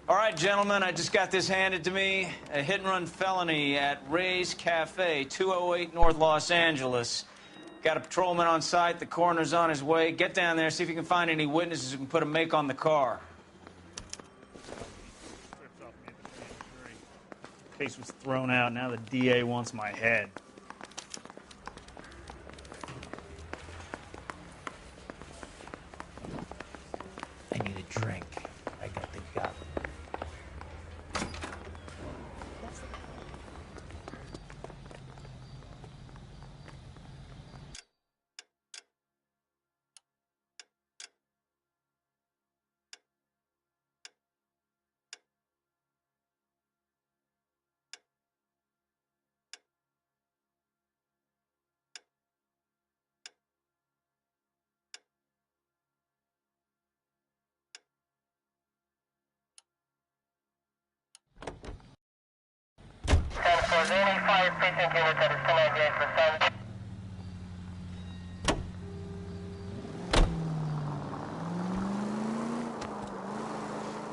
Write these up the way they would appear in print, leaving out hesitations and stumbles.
All right, gentlemen, I just got this handed to me. A hit-and-run felony at Ray's Cafe, 208 North Los Angeles. Got a patrolman on site. The coroner's on his way. Get down there, see if you can find any witnesses who can put a make on the car. Case was thrown out. Now the DA wants my head. I need a drink. I got the gun.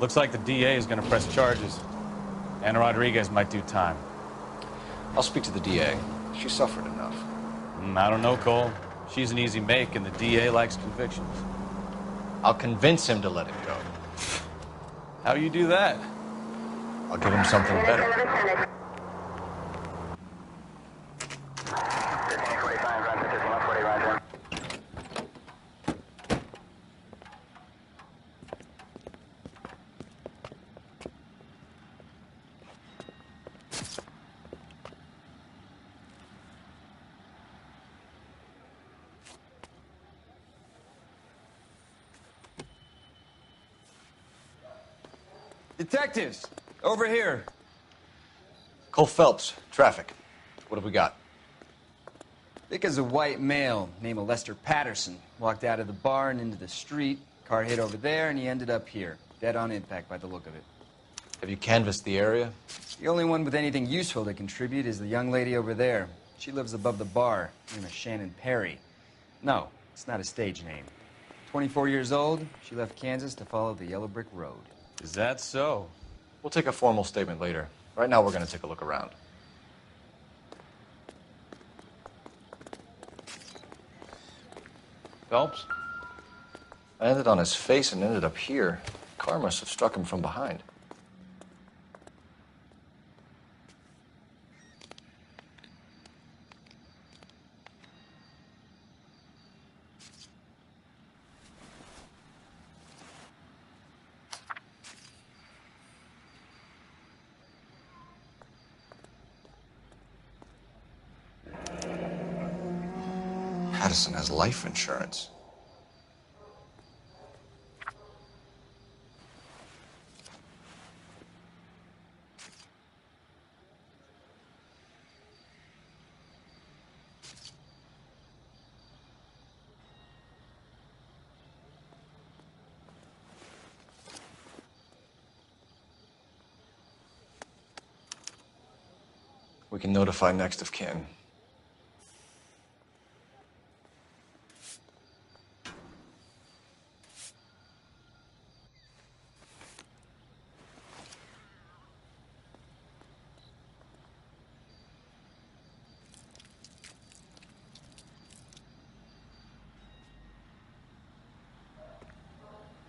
Looks like the DA is going to press charges. Anna Rodriguez might do time. I'll speak to the DA. She suffered enough. I don't know, Cole. She's an easy make, and the DA likes convictions. I'll convince him to let it go. How you do that? I'll give him something better. Detectives, over here. Cole Phelps, traffic. What have we got? Vic is a white male named Lester Patterson. Walked out of the bar and into the street. Car hit over there, and he ended up here. Dead on impact by the look of it. Have you canvassed the area? The only one with anything useful to contribute is the young lady over there. She lives above the bar. Her name is Shannon Perry. No, it's not a stage name. 24 years old, she left Kansas to follow the yellow brick road. Is that so? We'll take a formal statement later. Right now, we're going to take a look around. Phelps? I landed on his face and ended up here. The car must have struck him from behind. Patterson has life insurance. We can notify next of kin.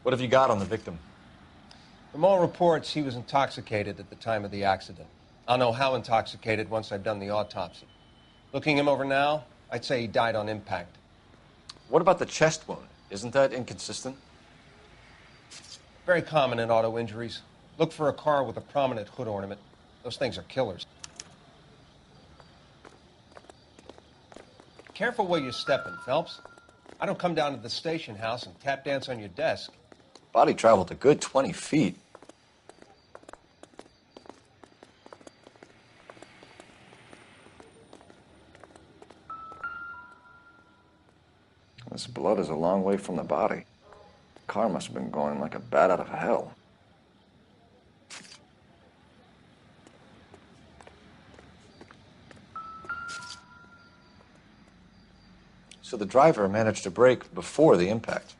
What have you got on the victim? From all reports, he was intoxicated at the time of the accident. I'll know how intoxicated once I've done the autopsy. Looking him over now, I'd say he died on impact. What about the chest wound? Isn't that inconsistent? Very common in auto injuries. Look for a car with a prominent hood ornament. Those things are killers. Careful where you're stepping, Phelps. I don't come down to the station house and tap dance on your desk. Body traveled a good 20 feet. This blood is a long way from the body. The car must have been going like a bat out of hell. So the driver managed to brake before the impact.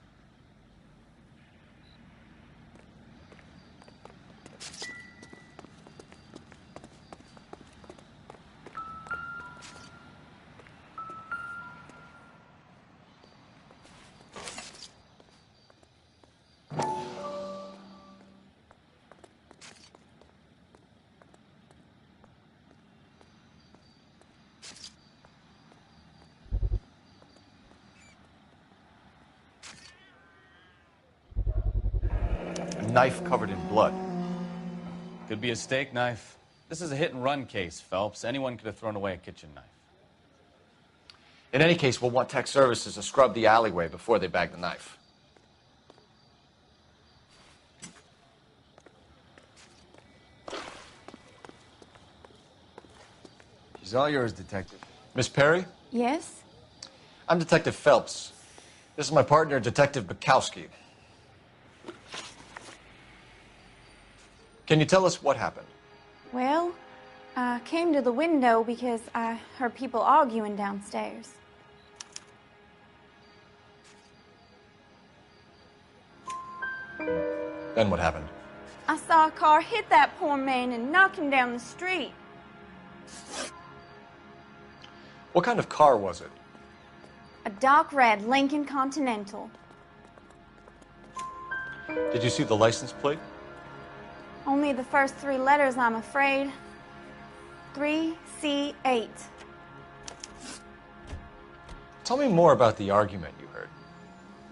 knife covered in blood. Could be a steak knife. This is a hit-and-run case, Phelps. Anyone could have thrown away a kitchen knife. In any case, we'll want tech services to scrub the alleyway before they bag the knife. She's all yours, Detective. Miss Perry? Yes? I'm Detective Phelps. This is my partner, Detective Bukowski. Can you tell us what happened? Well, I came to the window because I heard people arguing downstairs. Then what happened? I saw a car hit that poor man and knock him down the street. What kind of car was it? A dark red Lincoln Continental. Did you see the license plate? Only the first 3 letters, I'm afraid. 3C8. Tell me more about the argument you heard.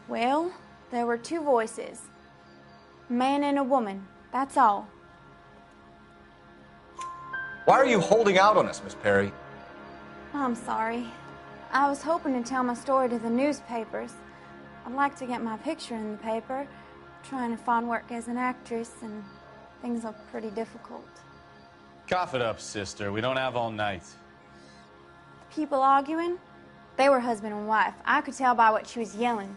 Well, there were 2 voices. A man and a woman, that's all. Why are you holding out on us, Miss Perry? I'm sorry. I was hoping to tell my story to the newspapers. I'd like to get my picture in the paper. Trying to find work as an actress, and things are pretty difficult. Cough it up, sister. We don't have all night. People arguing? They were husband and wife. I could tell by what she was yelling.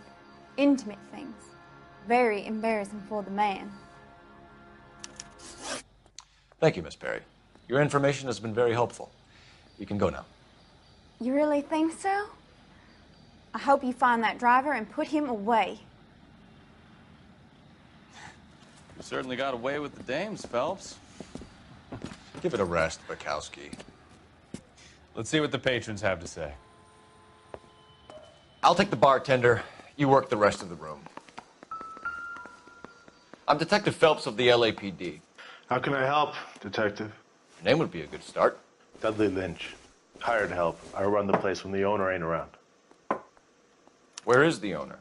Intimate things. Very embarrassing for the man. Thank you, Miss Perry. Your information has been very helpful. You can go now. You really think so? I hope you find that driver and put him away. You certainly got away with the dames, Phelps. Give it a rest, Bukowski. Let's see what the patrons have to say. I'll take the bartender. You work the rest of the room. I'm Detective Phelps of the LAPD. How can I help, Detective? Your name would be a good start. Dudley Lynch. Hired help. I run the place when the owner ain't around. Where is the owner?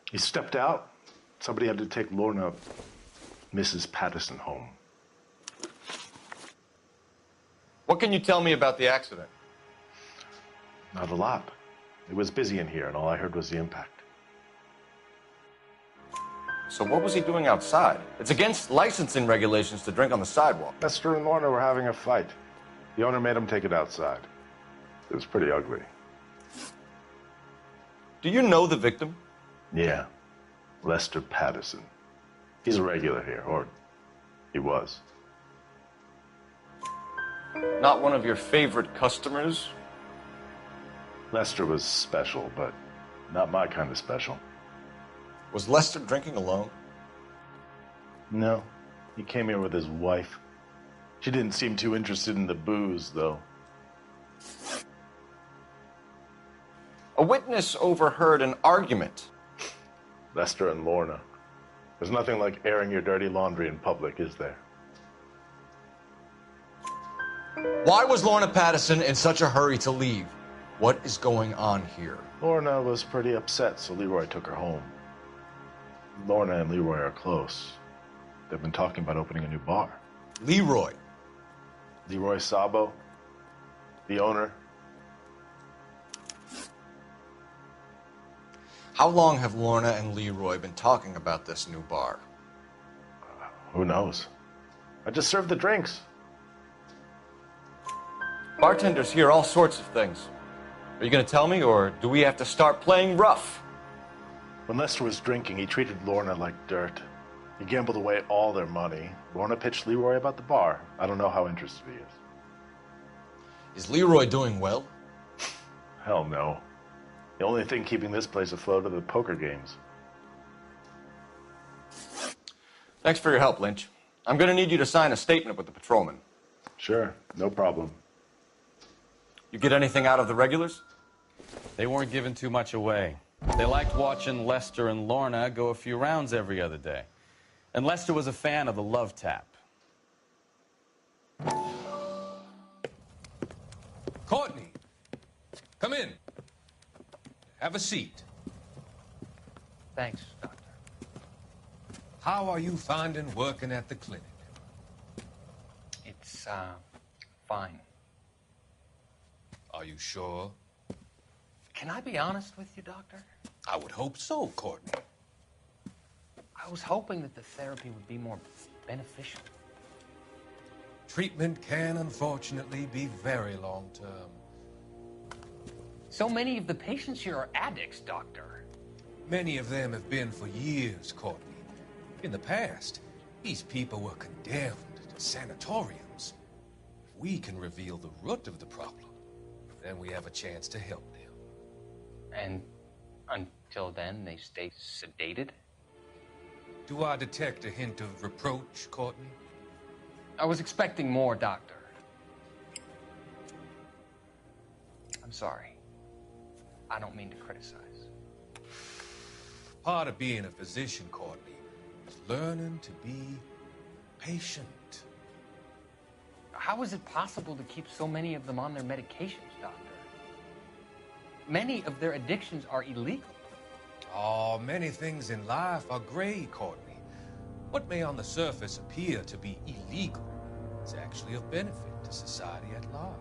He stepped out. Somebody had to take Lorna, Mrs. Patterson, home. What can you tell me about the accident? Not a lot. It was busy in here, and all I heard was the impact. So what was he doing outside? It's against licensing regulations to drink on the sidewalk. Lester and Lorna were having a fight. The owner made him take it outside. It was pretty ugly. Do you know the victim? Yeah. Lester Patterson. He's a regular here, or he was. Not one of your favorite customers? Lester was special, but not my kind of special. Was Lester drinking alone? No. He came here with his wife. She didn't seem too interested in the booze, though. A witness overheard an argument. Lester and Lorna. There's nothing like airing your dirty laundry in public, is there? Why was Lorna Patterson in such a hurry to leave? What is going on here? Lorna was pretty upset, so Leroy took her home. Lorna and Leroy are close. They've been talking about opening a new bar. Leroy. Leroy Sabo, the owner. How long have Lorna and Leroy been talking about this new bar? Who knows? I just served the drinks. Bartenders hear all sorts of things. Are you going to tell me, or do we have to start playing rough? When Lester was drinking, he treated Lorna like dirt. He gambled away all their money. Lorna pitched Leroy about the bar. I don't know how interested he is. Is Leroy doing well? Hell no. The only thing keeping this place afloat are the poker games. Thanks for your help, Lynch. I'm going to need you to sign a statement with the patrolman. Sure, no problem. You get anything out of the regulars? They weren't giving too much away. They liked watching Lester and Lorna go a few rounds every other day. And Lester was a fan of the love tap. Courtney, come in. Have a seat. Thanks, Doctor. How are you finding working at the clinic? It's, fine. Are you sure? Can I be honest with you, Doctor? I would hope so, Courtney. I was hoping that the therapy would be more beneficial. Treatment can, unfortunately, be very long-term. So many of the patients here are addicts, Doctor. Many of them have been for years, Courtney. In the past, these people were condemned to sanatoriums. If we can reveal the root of the problem, then we have a chance to help them. And until then, they stay sedated? Do I detect a hint of reproach, Courtney? I was expecting more, Doctor. I'm sorry. I don't mean to criticize. Part of being a physician, Courtney, is learning to be patient. How is it possible to keep so many of them on their medications, Doctor? Many of their addictions are illegal. Oh, many things in life are gray, Courtney. What may on the surface appear to be illegal is actually of benefit to society at large.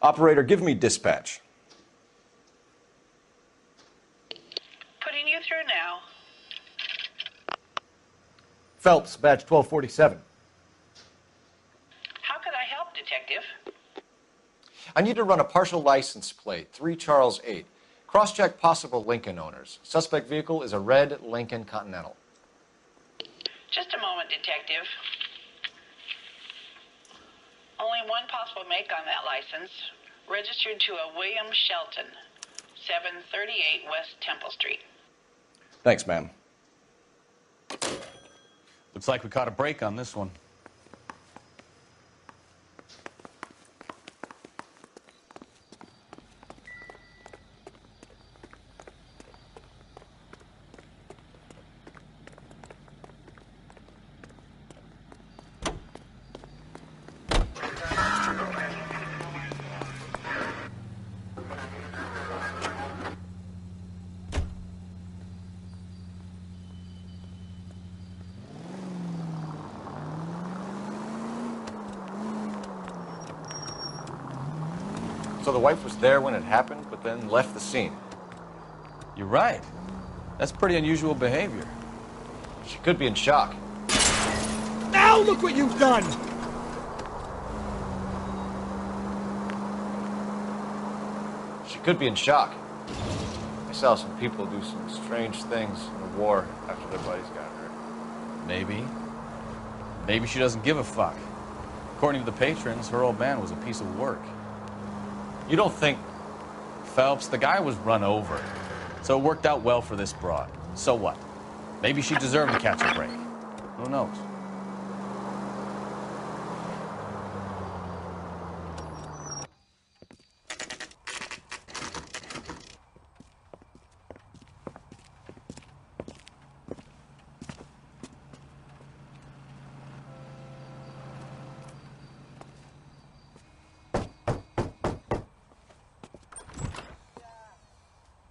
Operator, give me dispatch. Putting you through now. Phelps, badge 1247. How could I help, Detective? I need to run a partial license plate, 3 Charles 8. Cross-check possible Lincoln owners. Suspect vehicle is a red Lincoln Continental. Just a moment, Detective. Only one possible make on that license. Registered to a William Shelton, 738 West Temple Street. Thanks, ma'am. Looks like we caught a break on this one. So the wife was there when it happened, but then left the scene. You're right. That's pretty unusual behavior. She could be in shock. Now look what you've done! She could be in shock. I saw some people do some strange things in the war after their buddies got hurt. Maybe. Maybe she doesn't give a fuck. According to the patrons, her old man was a piece of work. You don't think... Phelps, the guy was run over. So it worked out well for this broad. So what? Maybe she deserved to catch a break. Who knows?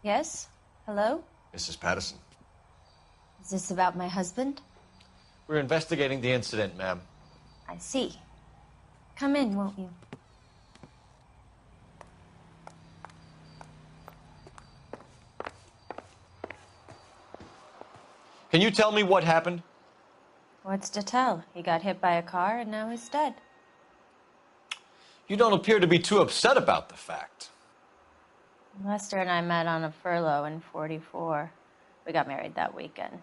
Yes? Hello? Mrs. Patterson. Is this about my husband? We're investigating the incident, ma'am. I see. Come in, won't you? Can you tell me what happened? What's to tell? He got hit by a car and now he's dead. You don't appear to be too upset about the fact. Lester and I met on a furlough in '44. We got married that weekend.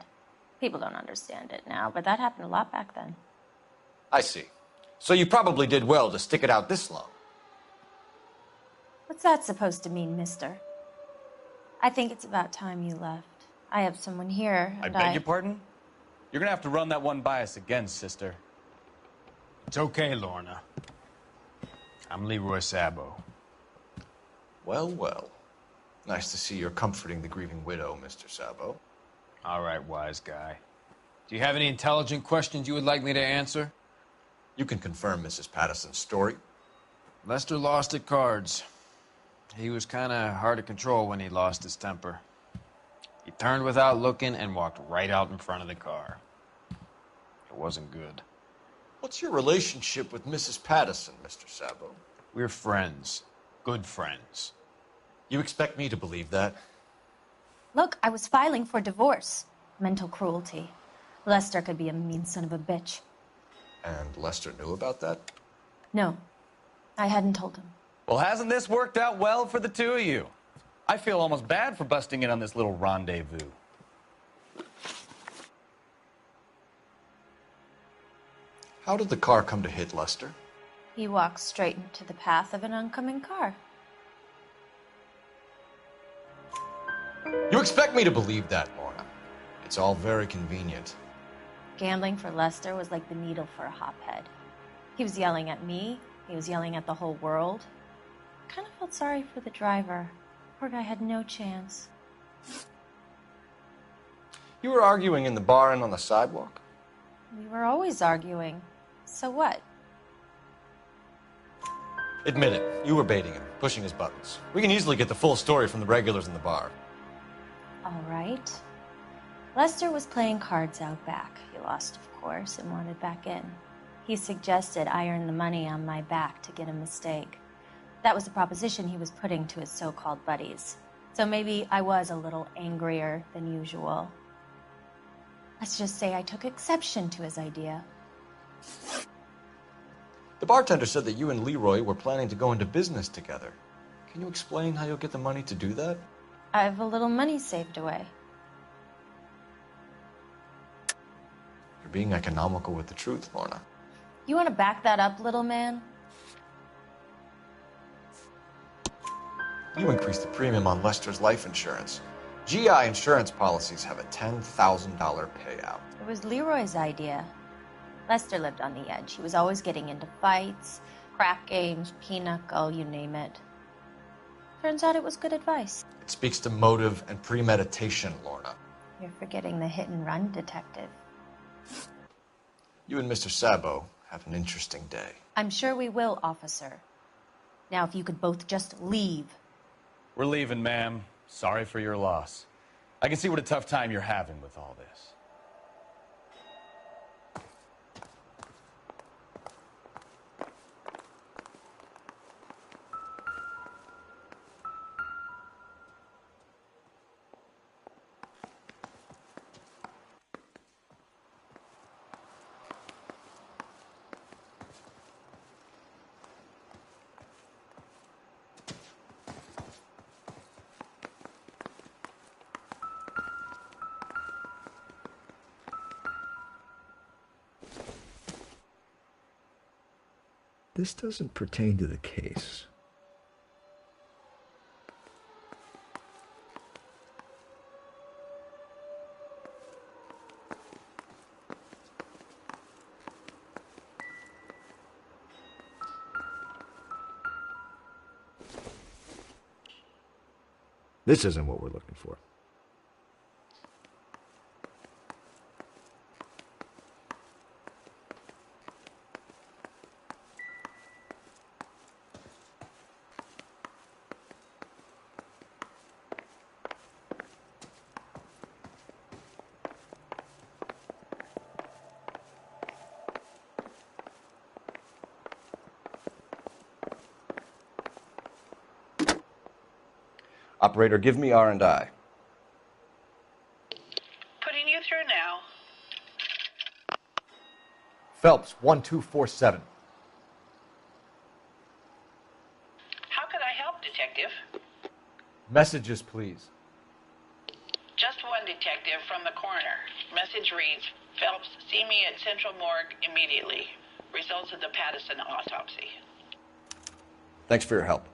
People don't understand it now, but that happened a lot back then. I see. So you probably did well to stick it out this long. What's that supposed to mean, mister? I think it's about time you left. I have someone here, I and beg your pardon? You're gonna have to run that one by us again, sister. It's okay, Lorna. I'm Leroy Sabo. Well, well. Nice to see you're comforting the grieving widow, Mr. Sabo. All right, wise guy. Do you have any intelligent questions you would like me to answer? You can confirm Mrs. Patterson's story. Lester lost at cards. He was kind of hard to control when he lost his temper. He turned without looking and walked right out in front of the car. It wasn't good. What's your relationship with Mrs. Patterson, Mr. Sabo? We're friends. Good friends. You expect me to believe that? Look, I was filing for divorce. Mental cruelty. Lester could be a mean son of a bitch. And Lester knew about that? No, I hadn't told him. Well, hasn't this worked out well for the two of you? I feel almost bad for busting in on this little rendezvous. How did the car come to hit Lester? He walked straight into the path of an oncoming car. You expect me to believe that, Lorna? It's all very convenient. Gambling for Lester was like the needle for a hophead. He was yelling at me. He was yelling at the whole world. I kind of felt sorry for the driver. Poor guy had no chance. You were arguing in the bar and on the sidewalk? We were always arguing. So what? Admit it. You were baiting him, pushing his buttons. We can easily get the full story from the regulars in the bar. All right. Lester was playing cards out back. He lost, of course, and wanted back in. He suggested I earn the money on my back to get a mistake. That was the proposition he was putting to his so-called buddies. So maybe I was a little angrier than usual. Let's just say I took exception to his idea. The bartender said that you and Leroy were planning to go into business together. Can you explain how you'll get the money to do that? I have a little money saved away. You're being economical with the truth, Lorna. You want to back that up, little man? You increased the premium on Lester's life insurance. GI insurance policies have a $10,000 payout. It was Leroy's idea. Lester lived on the edge. He was always getting into fights, crack games, pinochle, you name it. Turns out it was good advice. It speaks to motive and premeditation, Lorna. You're forgetting the hit-and-run detective. You and Mr. Sabo have an interesting day. I'm sure we will, officer. Now, if you could both just leave. We're leaving, ma'am. Sorry for your loss. I can see what a tough time you're having with all this. This doesn't pertain to the case. This isn't what we're looking for. Operator, give me R&I. Putting you through now. Phelps, 1247. How could I help, Detective? Messages, please. Just one detective from the coroner. Message reads, Phelps, see me at Central Morgue immediately. Results of the Patterson autopsy. Thanks for your help.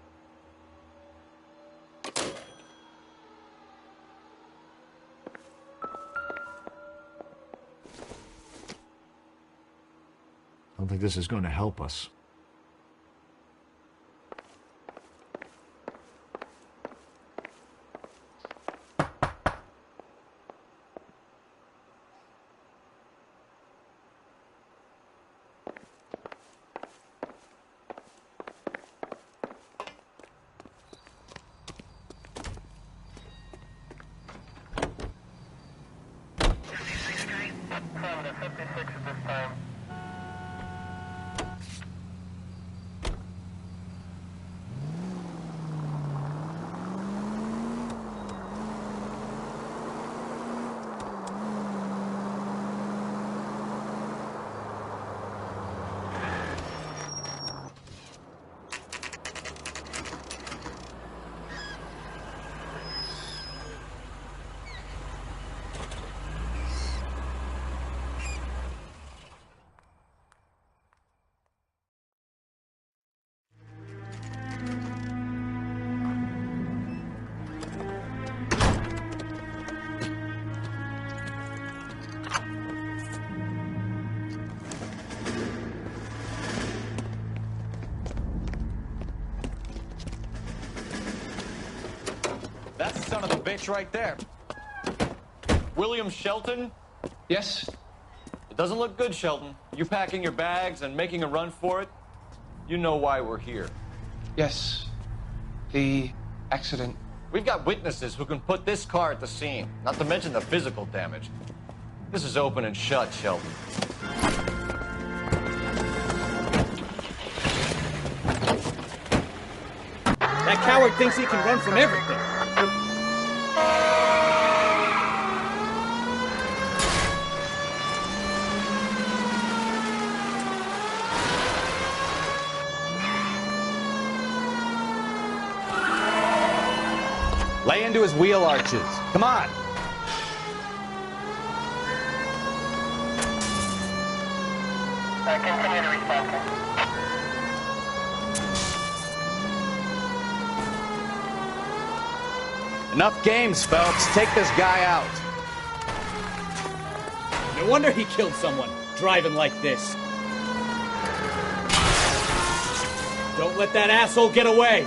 I don't think this is going to help us. That's the son of a bitch right there. William Shelton? Yes? It doesn't look good, Shelton. You packing your bags and making a run for it? You know why we're here. Yes. The accident. We've got witnesses who can put this car at the scene, not to mention the physical damage. This is open and shut, Shelton. That coward thinks he can run from everything. Lay into his wheel arches. Come on. Continue to respond. Enough games, Phelps. Take this guy out. No wonder he killed someone, driving like this. Don't let that asshole get away.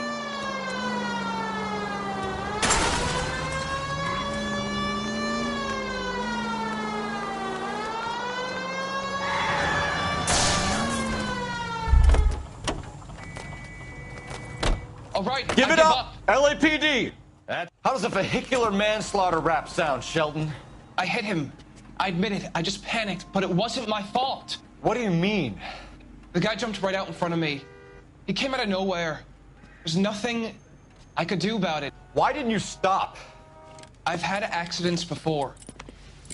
All right, Give it up! LAPD! How does a vehicular manslaughter rap sound, Shelton? I hit him. I admit it. I just panicked, but it wasn't my fault. What do you mean? The guy jumped right out in front of me. He came out of nowhere. There's nothing I could do about it. Why didn't you stop? I've had accidents before.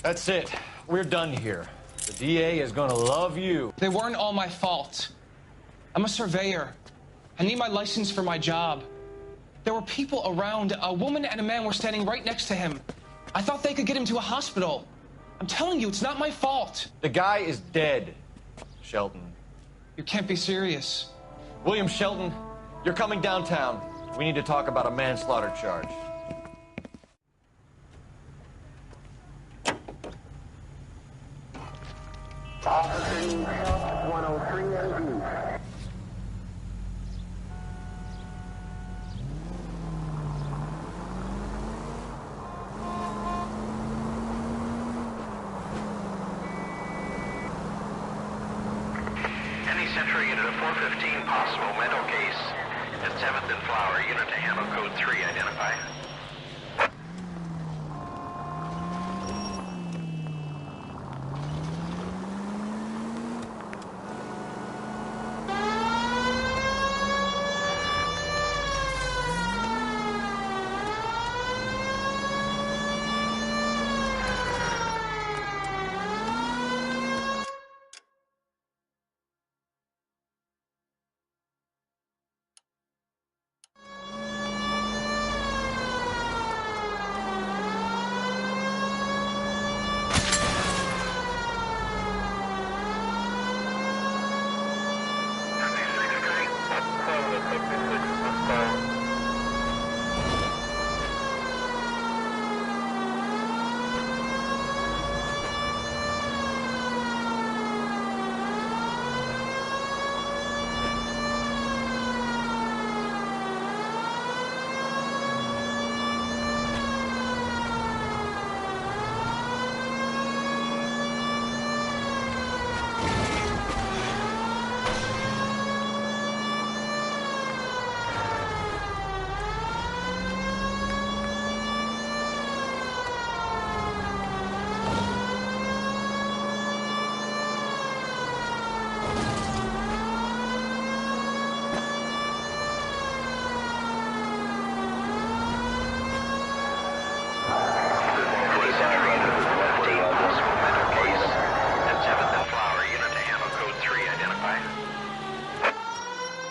That's it. We're done here. The DA is gonna love you. They weren't all my fault. I'm a surveyor. I need my license for my job. There were people around. A woman and a man were standing right next to him. I thought they could get him to a hospital. I'm telling you, it's not my fault. The guy is dead, Shelton. You can't be serious. William Shelton, you're coming downtown. We need to talk about a manslaughter charge. Officer 103 AD. Central Unit of 415, possible mental case at 7th and Flower. Unit to handle code 3, identify.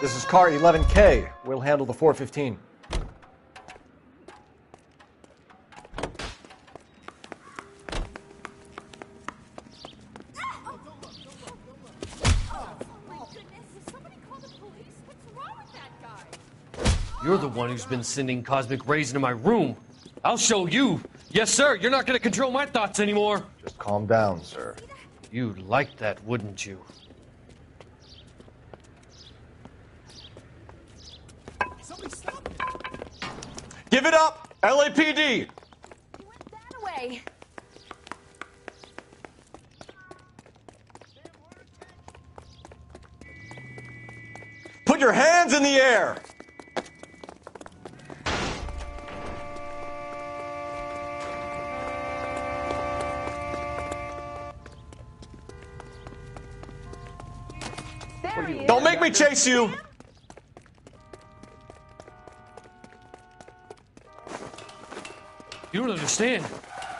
This is car 11K. We'll handle the 415. You're the one who's been sending cosmic rays into my room. I'll show you. Yes, sir. You're not going to control my thoughts anymore. Just calm down, sir. You'd like that, wouldn't you? Give it up! LAPD! Away. Put your hands in the air! Don't make me chase you! You don't understand.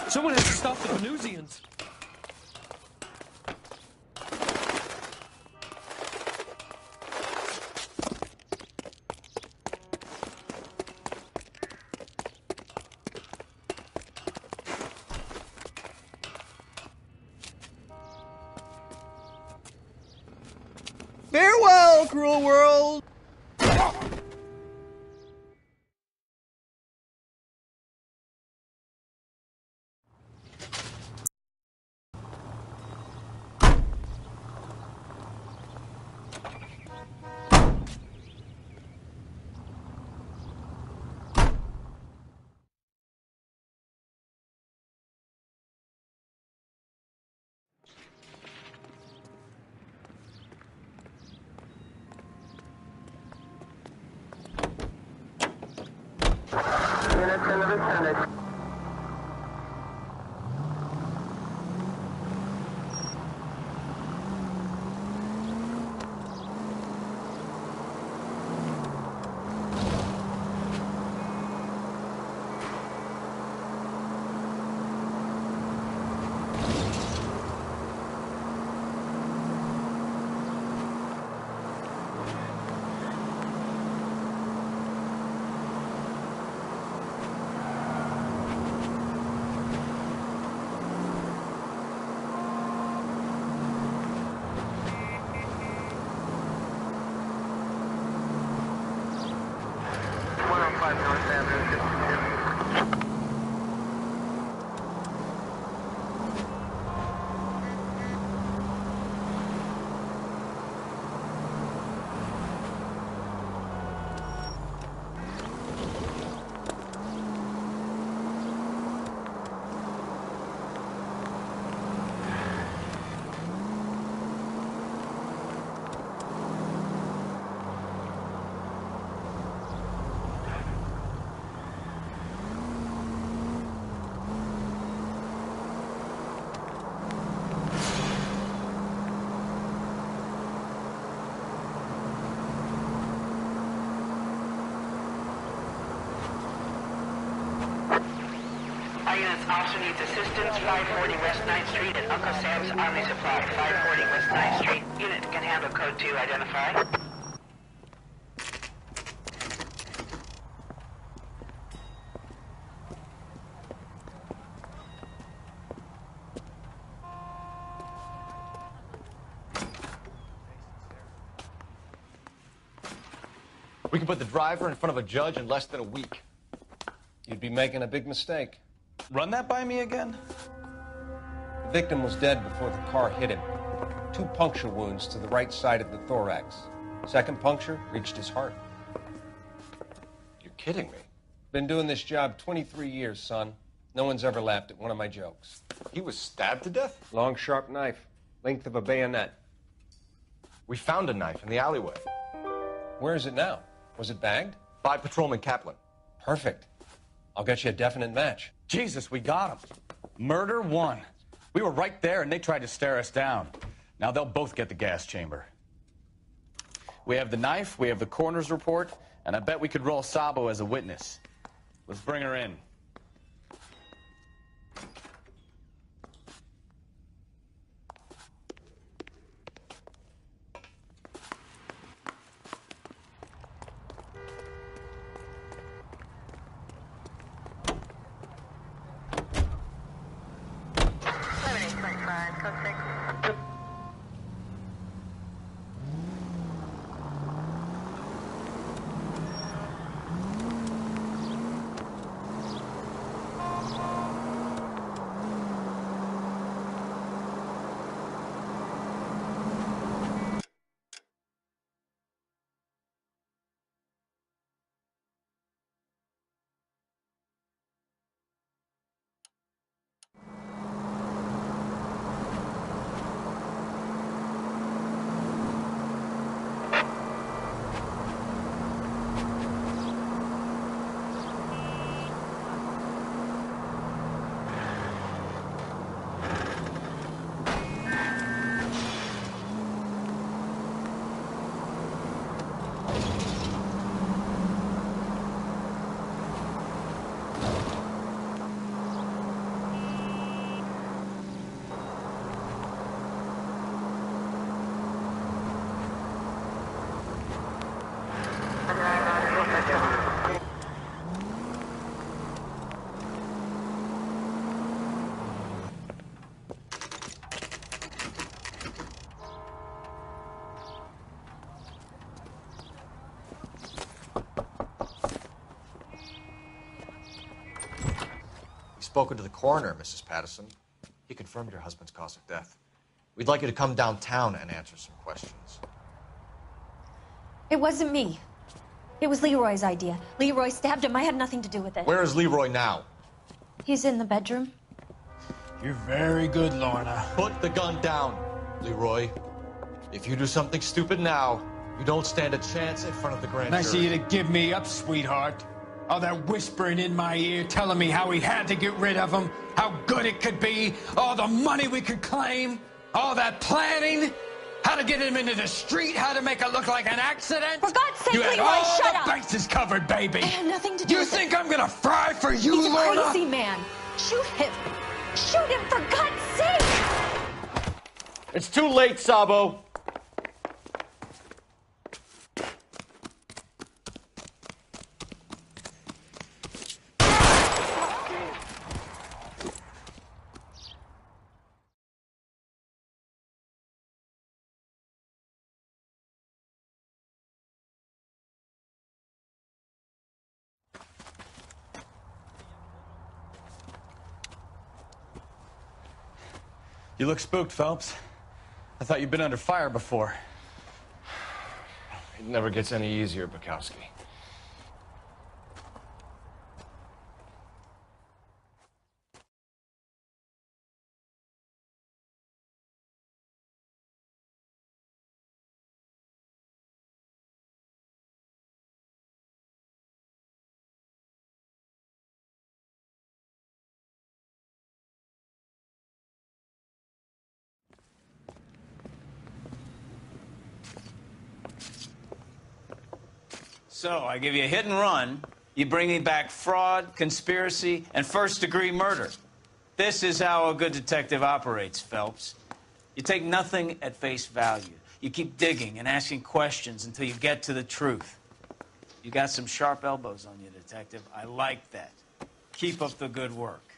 Someone has to stop the Venusians. Farewell, cruel world! Units in the vicinity. Units, officer needs assistance, 540 West 9th Street at Uncle Sam's Army Supply, 540 West 9th Street. Unit can handle code 2, identify. We can put the driver in front of a judge in less than a week. You'd be making a big mistake. Run that by me again? The victim was dead before the car hit him. 2 puncture wounds to the right side of the thorax. Second puncture reached his heart. You're kidding me. Been doing this job 23 years, son. No one's ever laughed at one of my jokes. He was stabbed to death? Long, sharp knife. Length of a bayonet. We found a knife in the alleyway. Where is it now? Was it bagged? By Patrolman Kaplan. Perfect. I'll get you a definite match. Jesus, we got him. Murder 1. We were right there and they tried to stare us down. Now they'll both get the gas chamber. We have the knife, we have the coroner's report, and I bet we could roll Sabo as a witness. Let's bring her in. 606. Spoken to the coroner, Mrs. Patterson. He confirmed your husband's cause of death. We'd like you to come downtown and answer some questions. It wasn't me. It was Leroy's idea. Leroy stabbed him. I had nothing to do with it. Where is Leroy now? He's in the bedroom. You're very good, Lorna. Put the gun down, Leroy. If you do something stupid now, you don't stand a chance in front of the grand jury. Nice of you to give me up, sweetheart. All that whispering in my ear, telling me how we had to get rid of him, how good it could be, all the money we could claim, all that planning, how to get him into the street, how to make it look like an accident. For God's sake, you had Leroy, all shut the up! bases covered, baby. I had nothing to do with it. You think I'm gonna fry for you, He's a Lorna? crazy man. Shoot him. Shoot him, for God's sake! It's too late, Sabo. You look spooked, Phelps. I thought you'd been under fire before. It never gets any easier, Bukowski. So, I give you a hit and run. You bring me back fraud, conspiracy, and first-degree murder. This is how a good detective operates, Phelps. You take nothing at face value. You keep digging and asking questions until you get to the truth. You got some sharp elbows on you, detective. I like that. Keep up the good work.